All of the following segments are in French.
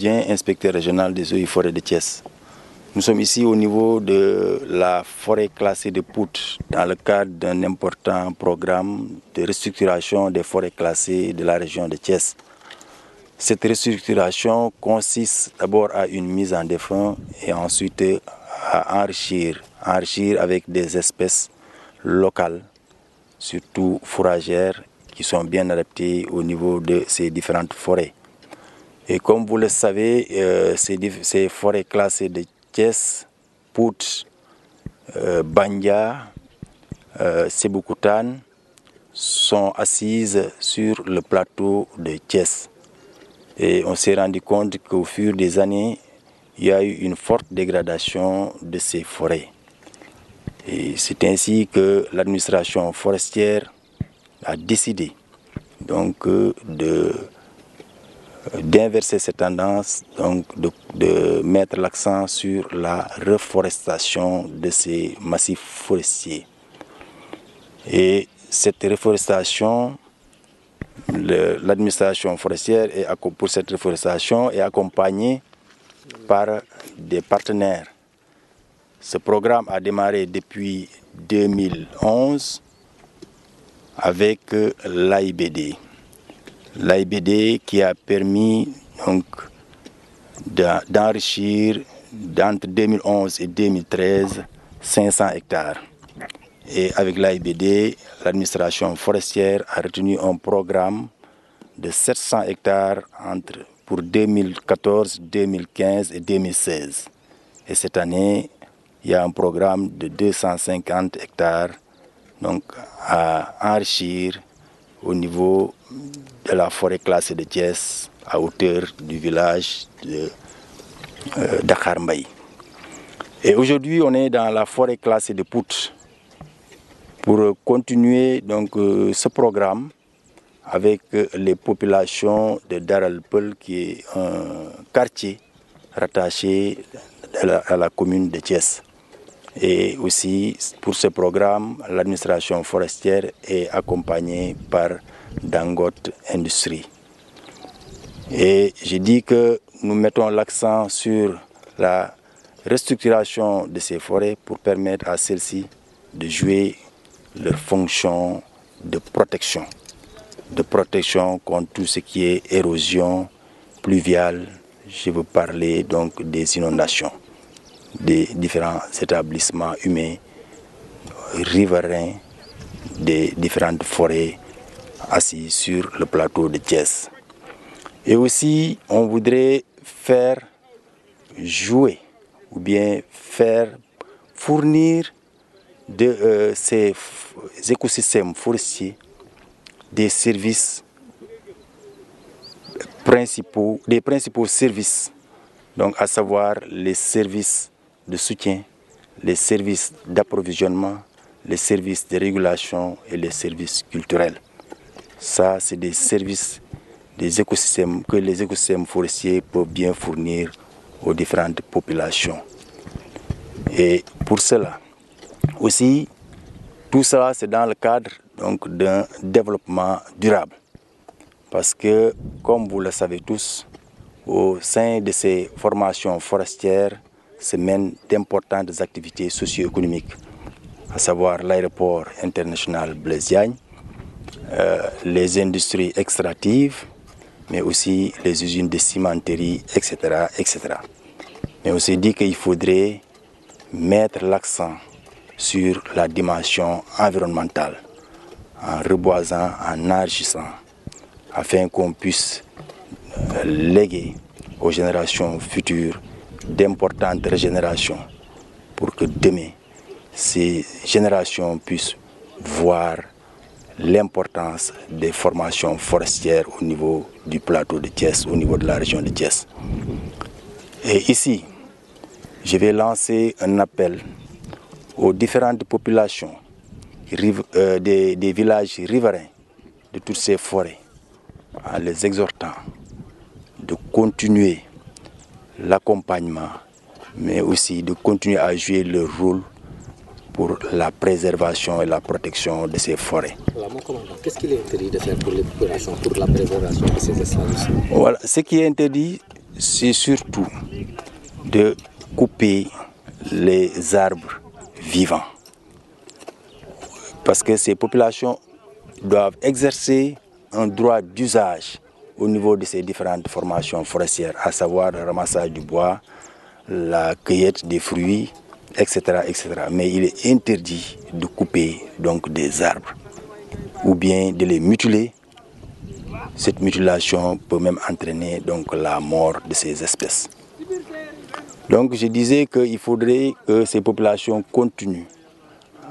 Inspecteur régional des eaux et forêts de Thiès. Nous sommes ici au niveau de la forêt classée de Pout, dans le cadre d'un important programme de restructuration des forêts classées de la région de Thiès. Cette restructuration consiste d'abord à une mise en défense et ensuite à enrichir avec des espèces locales, surtout fourragères, qui sont bien adaptées au niveau de ces différentes forêts. Et comme vous le savez, ces forêts classées de Thiès, Pout, Bandia, Sébikotane sont assises sur le plateau de Thiès. Et on s'est rendu compte qu'au fur des années, il y a eu une forte dégradation de ces forêts. Et c'est ainsi que l'administration forestière a décidé donc d'inverser cette tendance, donc de mettre l'accent sur la reforestation de ces massifs forestiers. Et cette reforestation, l'administration forestière pour cette reforestation est accompagnée par des partenaires. Ce programme a démarré depuis 2011 avec l'AIBD. L'AIBD qui a permis donc d'enrichir entre 2011 et 2013 500 hectares. Et avec l'AIBD, l'administration forestière a retenu un programme de 700 hectares pour 2014, 2015 et 2016. Et cette année, il y a un programme de 250 hectares donc, à enrichir au niveau de la forêt classée de Thiès, à hauteur du village de Dakar Mbaye. Et aujourd'hui, on est dans la forêt classée de Pout pour continuer donc, ce programme avec les populations de Daral Peul, qui est un quartier rattaché à la commune de Thiès. Et aussi, pour ce programme, l'administration forestière est accompagnée par Dangote Industrie. Et je dis que nous mettons l'accent sur la restructuration de ces forêts pour permettre à celles-ci de jouer leur fonction de protection contre tout ce qui est érosion pluviale. Je veux parler donc des inondations, des différents établissements humains, riverains, des différentes forêts assises sur le plateau de Thiès. Et aussi, on voudrait faire jouer ou bien faire fournir de ces écosystèmes forestiers des services principaux, des principaux services, donc à savoir les services de soutien, les services d'approvisionnement, les services de régulation et les services culturels. Ça, c'est des services des écosystèmes que les écosystèmes forestiers peuvent bien fournir aux différentes populations. Et pour cela, aussi, tout cela, c'est dans le cadre d'un développement durable. Parce que, comme vous le savez tous, au sein de ces formations forestières se mènent d'importantes activités socio-économiques, à savoir l'aéroport international Blaise Diagne, les industries extractives, mais aussi les usines de cimenterie, etc., etc. Mais on s'est dit qu'il faudrait mettre l'accent sur la dimension environnementale, en reboisant, en enrichissant, afin qu'on puisse léguer aux générations futures d'importantes régénérations pour que demain, ces générations puissent voir l'importance des formations forestières au niveau du plateau de Thiès, au niveau de la région de Thiès. Et ici, je vais lancer un appel aux différentes populations des villages riverains de toutes ces forêts, en les exhortant de continuer l'accompagnement, mais aussi de continuer à jouer leur rôle pour la préservation et la protection de ces forêts. Alors, mon commandant, qu'est-ce qu'il est interdit de faire pour les populations, pour la préservation de ces espaces? Voilà, ce qui est interdit, c'est surtout de couper les arbres vivants. Parce que ces populations doivent exercer un droit d'usage au niveau de ces différentes formations forestières, à savoir le ramassage du bois, la cueillette des fruits, etc., etc. Mais il est interdit de couper donc des arbres ou bien de les mutiler. Cette mutilation peut même entraîner donc la mort de ces espèces. Donc je disais qu'il faudrait que ces populations continuent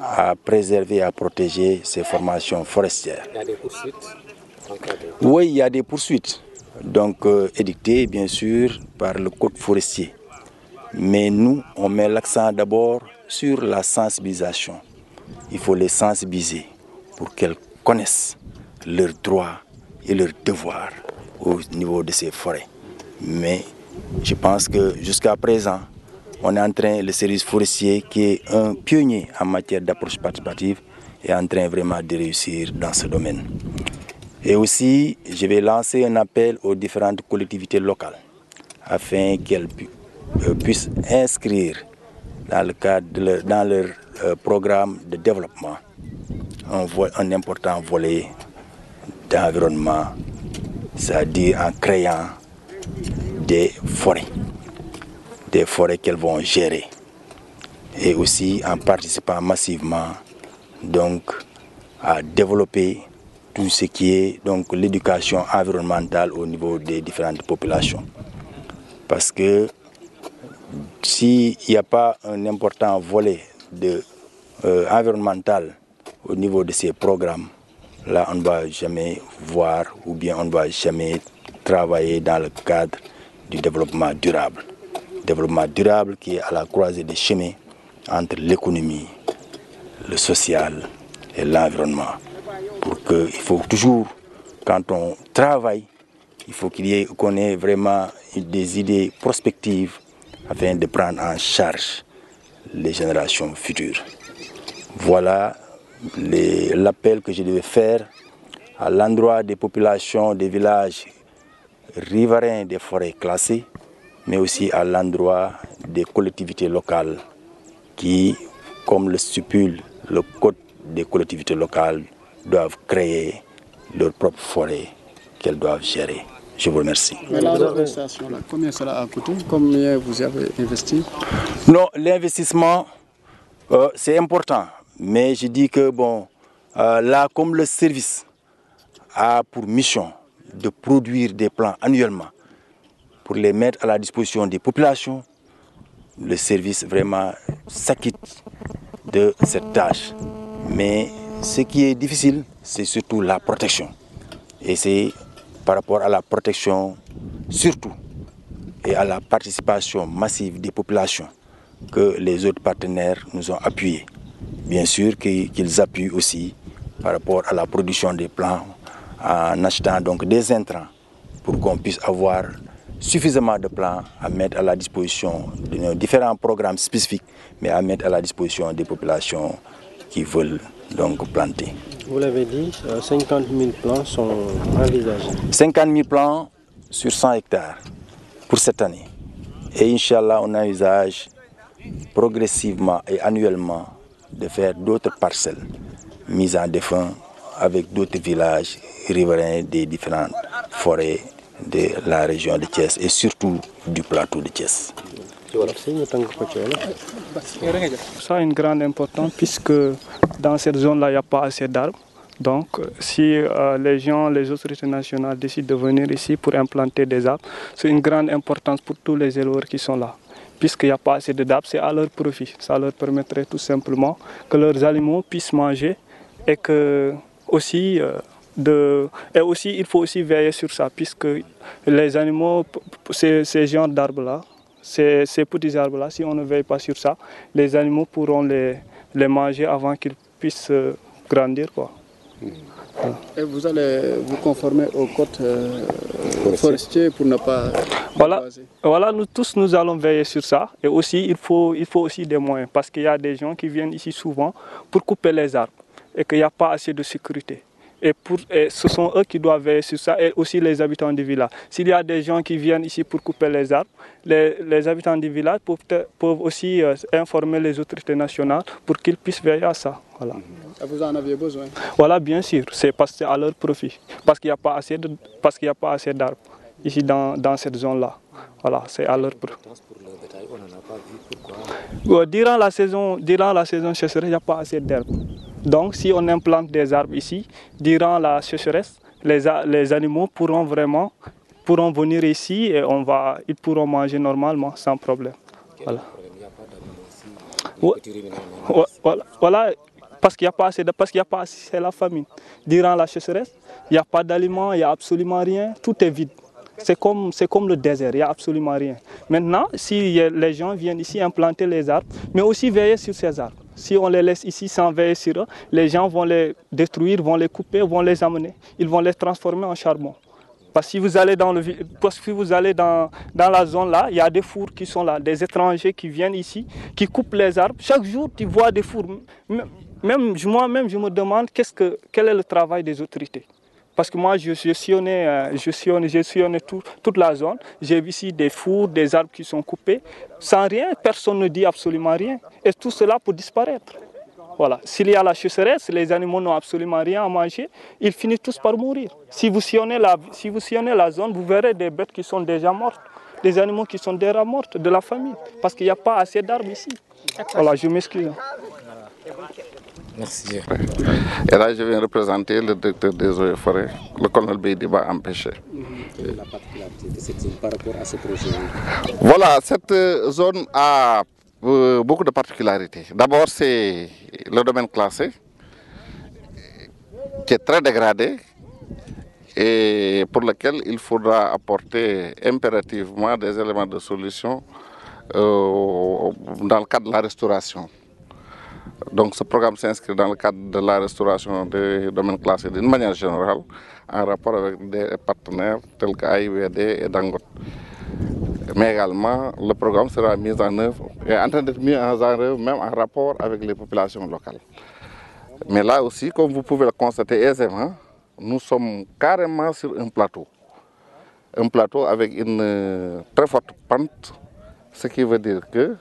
à préserver et à protéger ces formations forestières. Il y a des poursuites? Oui, il y a des poursuites, donc édictées bien sûr par le code forestier. Mais nous, on met l'accent d'abord sur la sensibilisation. Il faut les sensibiliser pour qu'elles connaissent leurs droits et leurs devoirs au niveau de ces forêts. Mais je pense que jusqu'à présent, on est en train, le service forestier qui est un pionnier en matière d'approche participative, est en train vraiment de réussir dans ce domaine. Et aussi, je vais lancer un appel aux différentes collectivités locales afin qu'elles puissent inscrire dans le cadre dans leur programme de développement un important volet d'environnement, c'est-à-dire en créant des forêts qu'elles vont gérer, et aussi en participant massivement donc à développer tout ce qui est donc l'éducation environnementale au niveau des différentes populations. Parce que s'il n'y a pas un important volet environnemental au niveau de ces programmes, là on ne va jamais voir ou bien on ne va jamais travailler dans le cadre du développement durable. Développement durable qui est à la croisée des chemins entre l'économie, le social et l'environnement. Il faut toujours, quand on travaille, il faut qu'on ait vraiment des idées prospectives afin de prendre en charge les générations futures. Voilà l'appel que je devais faire à l'endroit des populations des villages riverains des forêts classées, mais aussi à l'endroit des collectivités locales qui, comme le stipule le code des collectivités locales, doivent créer leur propre forêt qu'elles doivent gérer. Je vous remercie. Mais la reforestation, combien cela a coûté? Combien vous avez investi? Non, l'investissement, c'est important. Mais je dis que, bon, là, comme le service a pour mission de produire des plans annuellement pour les mettre à la disposition des populations, le service vraiment s'acquitte de cette tâche. Mais ce qui est difficile, c'est surtout la protection. Et c'est par rapport à la protection, surtout, et à la participation massive des populations que les autres partenaires nous ont appuyés. Bien sûr qu'ils appuient aussi par rapport à la production des plants en achetant donc des intrants pour qu'on puisse avoir suffisamment de plants à mettre à la disposition de nos différents programmes spécifiques, mais à mettre à la disposition des populations qui veulent donc planter. Vous l'avez dit, 50 000 plants sont envisagés. 50 000 plants sur 100 hectares pour cette année. Et Inch'Allah, on envisage progressivement et annuellement de faire d'autres parcelles mises en défunt avec d'autres villages riverains des différentes forêts de la région de Thiès et surtout du plateau de Thiès. Ça a une grande importance puisque dans cette zone-là, il n'y a pas assez d'arbres. Donc, si les autorités nationales décident de venir ici pour implanter des arbres, c'est une grande importance pour tous les éleveurs qui sont là. Puisqu'il n'y a pas assez d'arbres, c'est à leur profit. Ça leur permettrait tout simplement que leurs animaux puissent manger et que aussi, il faut aussi veiller sur ça, puisque les animaux, ces genres d'arbres-là, ces petits arbres-là, si on ne veille pas sur ça, les animaux pourront les manger avant qu'ils puissent grandir, quoi. Voilà. Et vous allez vous conformer au code forestier pour ne pas... Voilà, nous tous nous allons veiller sur ça. Et aussi, il faut aussi des moyens, parce qu'il y a des gens qui viennent ici souvent pour couper les arbres et qu'il n'y a pas assez de sécurité. Et ce sont eux qui doivent veiller sur ça, et aussi les habitants du village. S'il y a des gens qui viennent ici pour couper les arbres, les habitants du village peuvent aussi informer les autorités nationales pour qu'ils puissent veiller à ça. Voilà. Vous en aviez besoin? Voilà, bien sûr, c'est parce que c'est à leur profit, parce qu'il n'y a pas assez d'arbres ici dans cette zone-là. Voilà, c'est à leur profit. Durant la saison sécheresse, il n'y a pas assez d'arbres. Donc, si on implante des arbres ici, durant la sécheresse, les animaux pourront venir ici et ils pourront manger normalement, sans problème. Voilà. Voilà. Parce qu'il n'y a pas assez, c'est la famine. Durant la sécheresse, il n'y a pas d'aliments, il n'y a absolument rien, tout est vide. C'est comme le désert, il n'y a absolument rien. Maintenant, si les gens viennent ici implanter les arbres, mais aussi veiller sur ces arbres. Si on les laisse ici sans veiller sur eux, les gens vont les détruire, vont les couper, vont les amener. Ils vont les transformer en charbon. Parce que si vous allez dans la zone là, il y a des fours qui sont là, des étrangers qui viennent ici, qui coupent les arbres. Chaque jour, tu vois des fours. Moi-même, je me demande quel est le travail des autorités. Parce que moi, j'ai sillonné toute la zone. J'ai vu ici des fours, des arbres qui sont coupés. Sans rien, personne ne dit absolument rien. Et tout cela peut disparaître. Voilà. S'il y a la sécheresse, les animaux n'ont absolument rien à manger, ils finissent tous par mourir. Si vous sillonnez la zone, vous verrez des bêtes qui sont déjà mortes, des animaux qui sont déjà morts de la famine, parce qu'il n'y a pas assez d'arbres ici. Voilà, je m'excuse. Merci. Et là, je viens représenter le directeur des eaux et forêts, le colonel Beydiba Empêché. Quelle est la particularité de cette zone par rapport à ce projet? Voilà, cette zone a beaucoup de particularités. D'abord, c'est le domaine classé, qui est très dégradé et pour lequel il faudra apporter impérativement des éléments de solution dans le cadre de la restauration. Donc ce programme s'inscrit dans le cadre de la restauration des domaines classés d'une manière générale, en rapport avec des partenaires tels qu'AIVD et Dangote. Mais également, le programme sera mis en œuvre, est en train d'être mis en œuvre même en rapport avec les populations locales. Mais là aussi, comme vous pouvez le constater aisément, nous sommes carrément sur un plateau. Un plateau avec une très forte pente, ce qui veut dire que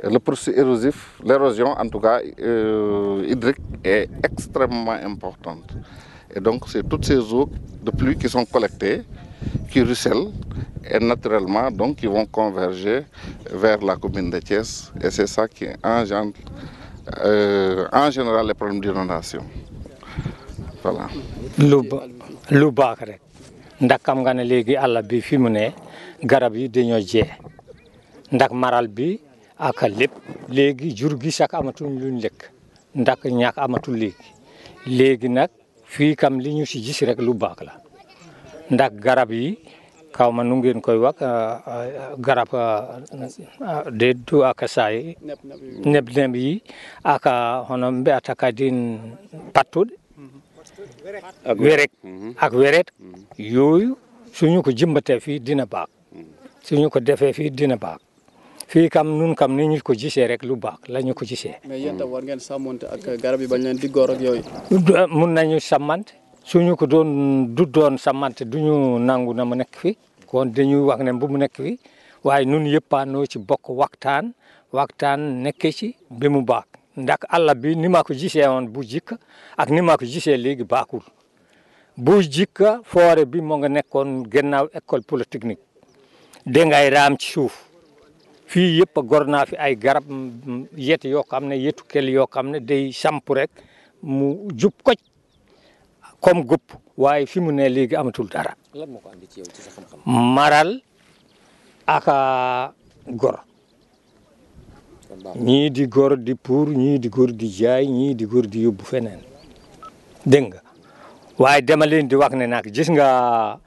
le processus érosif, l'érosion en tout cas hydrique, est extrêmement importante. Et donc c'est toutes ces eaux de pluie qui sont collectées, qui ruissellent et naturellement donc qui vont converger vers la commune de Thiès. Et c'est ça qui engendre en général les problèmes d'inondation. Voilà. lu baax rek ndax xam nga ne léegi àll bi fi mu ne garab yi dañoo jee ndax maral bi ak lépp léegi jur gi sax amatul luñ lekk ndax ñàkk amatul léegi nag fii kam li ñu si gis rek lu baax la ndax garab yi kaw ma nu ngeen koy wax garab de du ak saay neb yi ak hono mbeata kadin pattude weret yooyu suñu ko jëmbatee fii dina baax suñu ko defee fii dina baax fii kam nun kam ni ñu ko gisee rek lu baax la ñu ko gisee. mais yéen tam war ngeen sàmmonte ak garab yi bañ leen di góor ak yooyu. mun nañu sàmmante suñu ko doon sàmmante duñu nangu na mu nekk fi kon dañuy wax ne bu mu nekk fi waaye nun yëppaanoo ci bokk waxtaan nekkee ci bi mu baax ndax àll bi ni ma ko gisee woon bu jikk ak ni ma ko gisee léegi baaxul bu jikka foore bi moo nga nekkoon gannaaw école polytechnique dangay raam ci suuf fii yëpp gor naa fi ay garab yet yoo xam ne yetu kel yoo xam ne day samp rek mu jub koj comme gupp waaye fi mu ne léegi amatul dara. lan moo ko andi ci yow ci sa xam-xam. maral aka gor ñii di gor di pour ñii di gor di jaay ñii di gor di yóbbu feneen dégg nga waaye dama leen di wax ne nag gis nga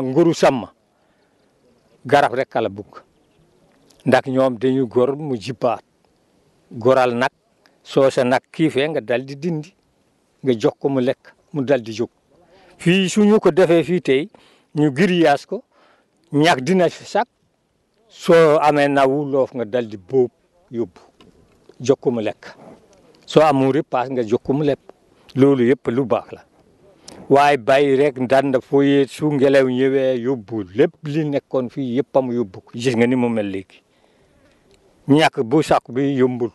nguru sàmm garab rek kala bugg ndax ñoom dañuy gor mu jibbaat goral nag soo sa nag kiifee nga dal di dindi nga jox ko mu lekk mu dal di jóg fii suñu ko defee fii tey ñu giriyaas ko ñax dina fi sax soo amee nawu loof nga dal di bóob yóbbu jox ko mu lekk soo amul ripaas nga jox ko mu lekk loolu yëpp lu baax la waaye bàyyi rek ndànd fooyee su ngelaw ñëwee yóbbu lépp li nekkoon fii yëpp am yóbbu ko gis nga ni mu mel léegi ñàkk bu sàkku bi yombul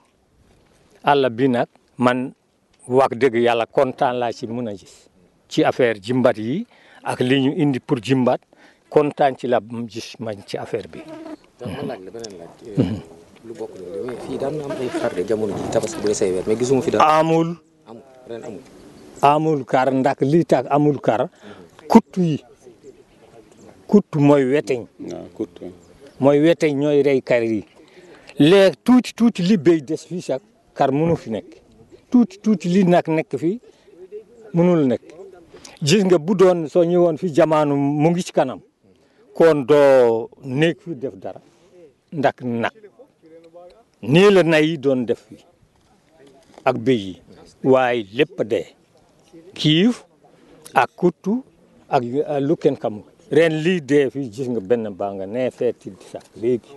àll bi nag man wax dëgg yàlla kontaan laa ci mun a gis ci affaire jimbat yi ak li ñu indi pour jimbat kontaan ci la gis man ci affaire bi. dama laaj la beneen laaj. lu bokk loolu fii daan na am ay xar de jamono ji tabaski bu say weer mais gisuma fi dara. amul ren amul. amul kar ndax lii tax amul kar kuttu yi kuttu mooy weteñ. mooy weteñ ñooy rey kar yi léegi tuuti li béy des fii sax kar mënu fi nekk tuuti li nag nekk fii mënul nekk gis nga bu doon soo ñëwoon fi jamono mu ngi ci kanam kon doo nekk fi def dara ndax nag nii la nay yi doon def fi ak béy yi waaye lépp dee kiif ak kuttu ak lu kenn xamul ren lii dee fi gis nga benn baa nga nee feeti sax léegi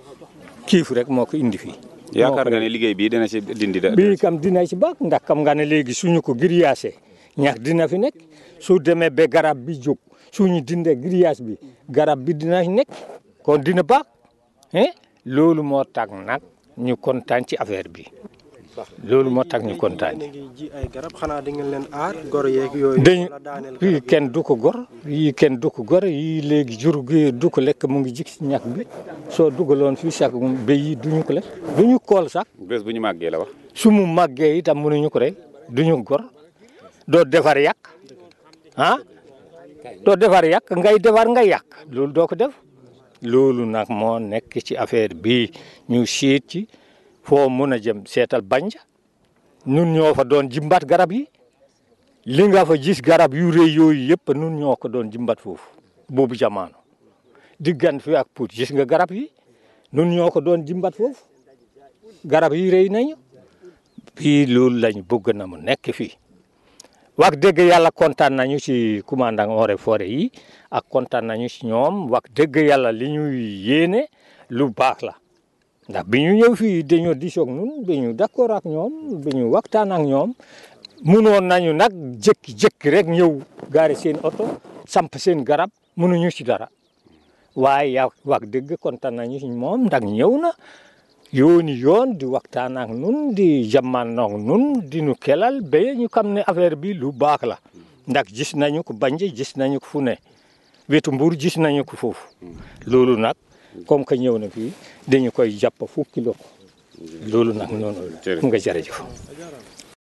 kiif rek moo ko indi fii. yaakaar nga ne liggéey bii dina ci dindi da. bii kam dina ci baax ndax xam nga ne léegi suñu ko grillagé ñax dina fi nekk su demee ba garab bi jóg suñu dindee grillage bi garab bi dina nekk kon dina baax loolu moo tax nag ñu kontaan ci affaire bi loolu moo tax ñu kontaan. ji ay garab xanaa da ngeen leen aar gor yeeg yooyu. yii kenn du ko gor yii kenn du ko gor yii léegi jur gi du ko lekk mu ngi jig si ñax bi soo dugaloon fii sax béy yi duñu ko lekk duñu kool sax. bés bu ñu màggee la wax. su mu màggee itam mënuñu ko rek duñu gor doo defar yàq doo defar yàq ngay defar nga yàq loolu doo ko def loolu nag moo nekk ci affaire bi ñu seet ci. foo mun a jëm seetal Banja nun ñoo fa doon jimbat garab yi li nga fa gis garab yu rëy yooyu yëpp nun ñoo ko doon jimbat foofu boobu jamono diggante fi ak Pout gis nga garab yi nun ñoo ko doon jimbat foofu garab yi rëy nañu fii loolu lañu bëgg na mu nekk fii wax dëgg yàlla kontaan nañu ci commandant Eaux et Forêts yi ak kontaan nañu ci ñoom wax dëgg yàlla li ñuy yéene lu baax la ndax bi ñu ñëw fii dañoo disoog ñun bi ñu d'accord ak ñoom bi ñu waxtaan ak ñoom mënoon nañu nag jékki-jékki rek ñëw gaari seen oto samp seen garab mënuñu ci dara waaye yaa wax dëgg kontaan nañu ci moom ndax ñëw na yoon di waxtaan ak ñun di jamono ak ñun di ñu kelal ba ñu xam ne affaire bi lu baax la ndax gis nañu ko Banja gis nañu ko fu ne wetu Mbuur gis nañu ko foofu loolu nag comme que ñëw na fii dañu koy jàpp fukki loxo loolu nag noonu nga jërëjëf